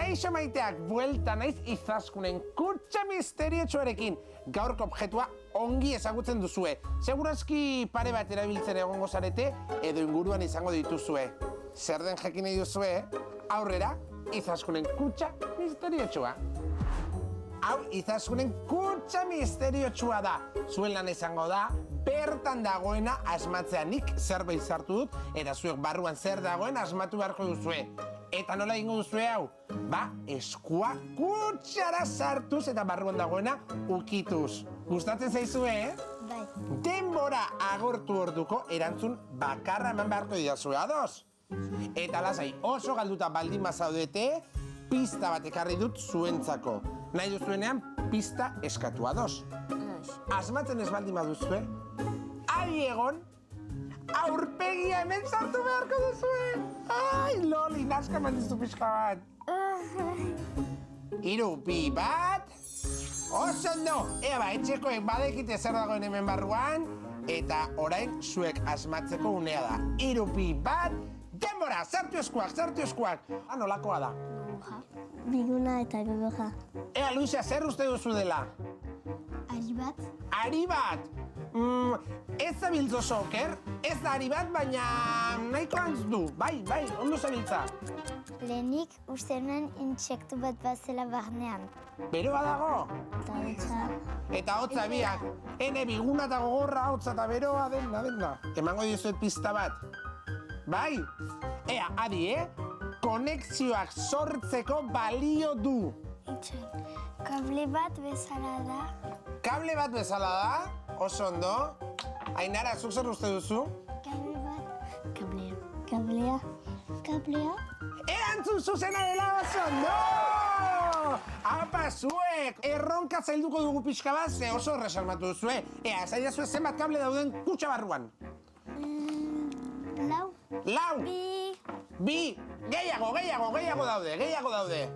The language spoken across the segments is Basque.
Kaixo maiteak, buelta naiz Izaskunen kutxa misteriotsuarekin. Gaurko objektua ongi ezagutzen duzue. Segurazki pare bat erabiltzen egongo zarete edo inguruan izango dituzue. Zer den jakin nahi duzue? Aurrera, Izaskunen kutxa misteriotsua. Hau Izaskunen kutxa misteriotsua da. Zuen lan izango da, bertan dagoena asmatzea. Nik zerbait sartu dut, eta zuek barruan zer dagoen asmatu beharko duzue. Eta nola egingo duzue hau? Eskua kutxara sartuz eta barruan dagoena ukituz. Gustatzen zaizue, Bai. Denbora agortu orduko erantzun bakarra eman beharko didazue, ados? Eta lasai, oso galduta baldin bazaudete, pista bat ekarri dut zuentzako. Nahi duzuenean, pista eskatu, ados? Asmatzen ez baldin baduzue, ari egon, aurpegia hemen sartu beharko duzue. Ai, loli, naska mandizu pixka bat. 3, 2, 1. Oso ondo! Ea etxekoek badekite zer dagoen hemen barruan, eta orain zuek asmatzeko unea da. 3, 2, 1. Denbora, sartu eskuak. Nolakoa da? Biguna eta gogorra. Ea, Luisa, zer uste duzu dela? Ari bat. Ari bat! Ez zabiltzo soker, ez da ari bat, baina nahiko antz du. Bai, ondo zabiltza. Lehenik uste nuen intsektu bat bazela barnean. Beroa dago? Eta hotza. Eta hotza biak. Ene biguna eta gogorra, hotza eta beroa, dena. Emango dizuet pista bat. Bai? Ea, adi, konexioak sortzeko balio du. Kable bat bezala da. Kable bat bezala da? Oso ondo. Ainara, zuk zer uste duzu? Kable bat. Kablea. Erantzun zuzena dela oso ondo! Apa, zuek! Erronka zailduko dugu pixka bat, ze oso erresalmatu duzue. Ea, zaidazue zenbat kable dauden kutxa barruan. 4. 4! 2! Gehiago daude.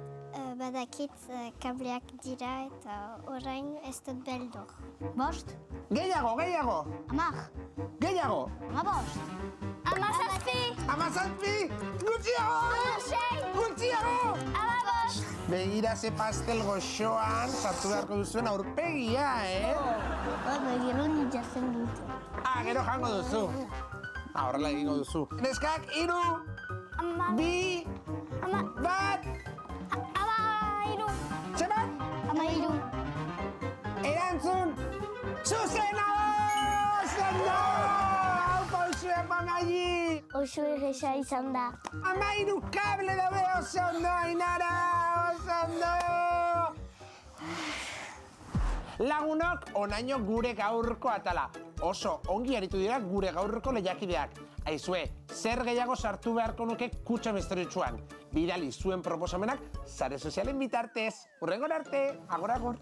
Badakit kableak dira eta orain ez dut beldur. 5. Gehiago! 10. Gehiago! 15. 17. 17! Gutxiago! 18. Begira ze pastel goxoan sartu beharko duzuen aurpegia, Gero nitzatzen dute. Gero jango duzu. Horrela egingo duzu. Neskak, 3, 2, 1. Erantzun, zuzena oso! Hau pausue panayi! Oso erresa izan da. 13 kable daude oso ondo, Ainara! Oso ondo! Lagunok, onaino gure gaurko atala. Oso ongi aritu dira gure gaurko lehiakideak. Aizue, zer gehiago sartu beharko nuke kutxa misteriotsuan. Bidali zuen proposamenak sare sozialen bitartez. Hurrengora arte, agor.